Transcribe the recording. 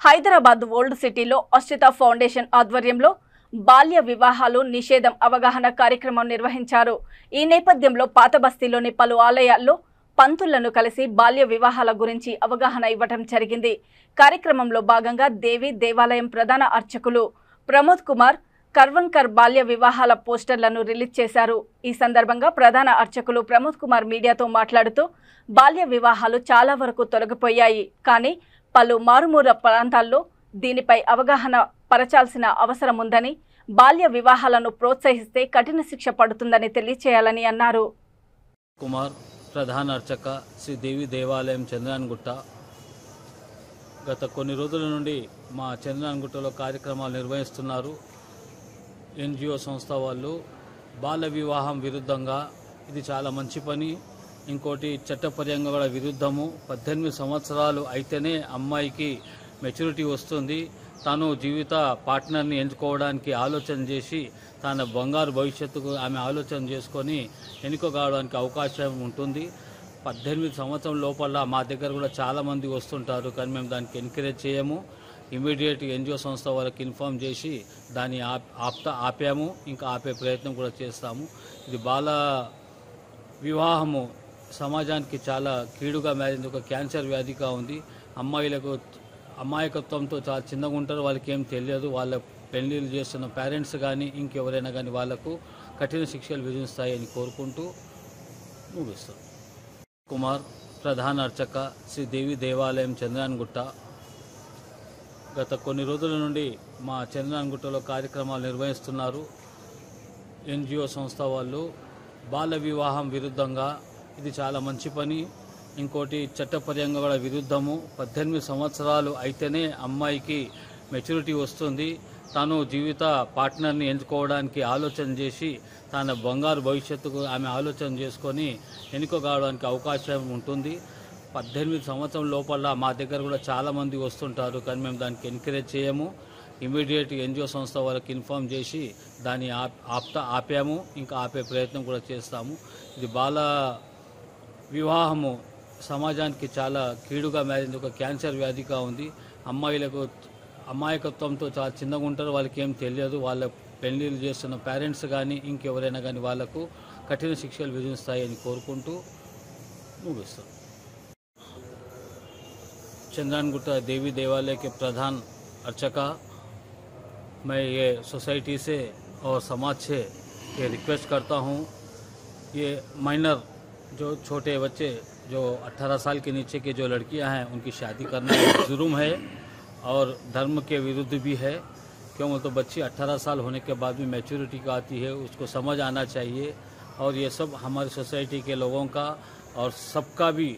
Hyderabad old సిటీలో Ashritha foundation ఆధ్వర్యంలో బాల్య వివాహాలు నిషేధం అవగాహన కార్యక్రమం నిర్వహించారు. ఈ నేపథ్యంలో పాత బస్తీలోని పలు ఆలయాల్లో పంతులను కలిసి బాల్య వివాహాల గురించి అవగాహన ఇవ్వడం జరిగింది. కార్యక్రమంలో భాగంగా దేవి దేవాలయం ప్రధాన అర్చకులు ప్రమోద్ కుమార్ కర్వన్కర్ బాల్య వివాహాల పోస్టర్లను రిలీజ్ చేశారు. ఈ సందర్భంగా ప్రధాన అర్చకులు ప్రమోద్ కుమార్ మీడియాతో మాట్లాడుతూ బాల్య వివాహాలు చాలా వరకు తొలగిపోయాయి, కానీ పలు మారుమూల ప్రాంతాల్లో దీనిపై అవగాహన పరచాల్సిన అవసరం ఉందని, బాల్య వివాహాలను ప్రోత్సహిస్తే కఠిన శిక్ష పడుతుందని తెలియచేయాలని అన్నారు. కుమార్ ప్రధాన అర్చక శ్రీ దేవి దేవాలయం చంద్రాన్గుట్ట. గత కొన్ని రోజుల నుండి మా చంద్రాన్గుట్టలో కార్యక్రమాలు నిర్వహిస్తున్నారు. ఎన్జిఓ సంస్థ వాళ్ళు బాల్య వివాహం విరుద్ధంగా ఇది చాలా మంచి పని, ఇంకోటి చట్టపరంగా కూడా విరుద్ధము. 18 సంవత్సరాలు అయితేనే అమ్మాయికి మెచ్యూరిటీ వస్తుంది. తాను జీవిత పార్ట్నర్ని ఎంచుకోవడానికి ఆలోచన చేసి తన బంగారు భవిష్యత్తుకు ఆమె ఆలోచన చేసుకొని ఎన్నుకోవడానికి అవకాశం ఉంటుంది. 18 సంవత్సరం లోపల మా దగ్గర కూడా చాలామంది వస్తుంటారు, కానీ మేము దానికి ఎంకరేజ్ చేయము. ఇమీడియట్ ఎన్జిఓ సంస్థ వాళ్ళకి ఇన్ఫామ్ చేసి దాన్ని ఆపాము, ఇంకా ఆపే ప్రయత్నం కూడా చేస్తాము. ఇది బాల వివాహము సమాజానికి చాలా కీడుగా మారింది, ఒక క్యాన్సర్ వ్యాధిగా ఉంది. అమ్మాయిలకు అమాయకత్వంతో చాలా చిన్నగా ఉంటారు, వాళ్ళకి ఏం తెలియదు. వాళ్ళ పెళ్లిళ్ళు చేస్తున్న పేరెంట్స్ కానీ ఇంకెవరైనా కానీ వాళ్లకు కఠిన శిక్షలు విధిస్తాయని కోరుకుంటూ ముగిస్తాం. కుమార్ ప్రధాన అర్చక శ్రీ దేవి దేవాలయం చంద్రాన్గుట్ట. గత కొన్ని రోజుల నుండి మా చంద్రాన్గుట్టలో కార్యక్రమాలు నిర్వహిస్తున్నారు. ఎన్జిఓ సంస్థ వాళ్ళు బాల్య వివాహం విరుద్ధంగా ఇది చాలా మంచి పని, ఇంకోటి చట్టపరంగా కూడా విరుద్ధము. 18 సంవత్సరాలు అయితేనే అమ్మాయికి మెచ్యూరిటీ వస్తుంది. తాను జీవిత పార్ట్నర్ని ఎంచుకోవడానికి ఆలోచన చేసి తన బంగారు భవిష్యత్తుకు ఆమె ఆలోచన చేసుకొని ఎన్నుకోవడానికి అవకాశం ఉంటుంది. 18 సంవత్సరం లోపల మా దగ్గర కూడా చాలామంది వస్తుంటారు, కానీ మేము దానికి ఎంకరేజ్ చేయము. ఇమీడియట్ ఎన్జిఓ సంస్థ వాళ్ళకి ఇన్ఫామ్ చేసి దాన్ని ఆపాము, ఇంకా ఆపే ప్రయత్నం కూడా చేస్తాము. ఇది బాల వివాహము సమాజానికి చాలా కీడుగా మారింది, ఒక క్యాన్సర్ వ్యాధిగా ఉంది. అమ్మాయిలకు అమాయకత్వంతో చాలా చిన్నగా ఉంటారు, వాళ్ళకి ఏం తెలియదు. వాళ్ళ పెళ్లిళ్ళు చేస్తున్న పేరెంట్స్ కానీ ఇంకెవరైనా కానీ వాళ్లకు కఠిన శిక్షలు విధిస్తాయని కోరుకుంటూ ముగిస్తాం. चंद्रानगुट्टा देवी देवालय के प्रधान अर्चका, मैं ये सोसाइटी से और समाज से ये रिक्वेस्ट करता हूँ, ये माइनर जो छोटे बच्चे जो 18 साल के नीचे के जो लड़कियां हैं उनकी शादी करना जुर्म है और धर्म के विरुद्ध भी है। क्यों तो बच्ची 18 साल होने के बाद भी मैच्योरिटी का आती है, उसको समझ आना चाहिए। और ये सब हमारी सोसाइटी के लोगों का और सबका भी